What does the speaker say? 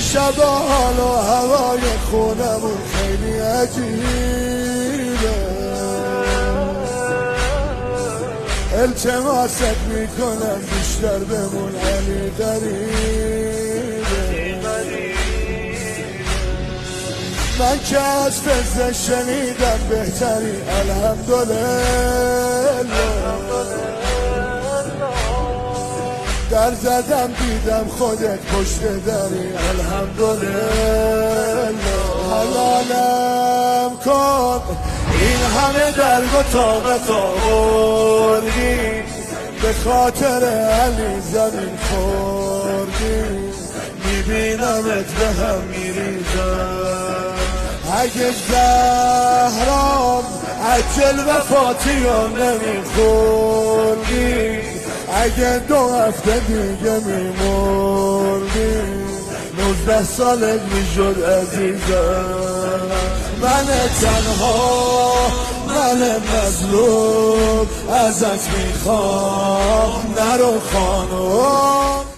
شب حال و هوای خونمون خیلی عجیبه، التماست میکنم بیشتر بمون علی غریبه. من که از فضل شنیدم بهتری الحمدلله، در زدم دیدم خودت پشت داری الحمدلله. حلالم کن این همه درد و طاقت آوردی، به خاطر علی زمین خوردی، میبینمت به هم میریزم. اگه زهرام عجل وفاتیام نمیخوردی، اگه 2 هفته دیگه میمردی، 19 سالت میشد عزیزم. من تنها، من مظلوم ازت میخوام نرو خانم.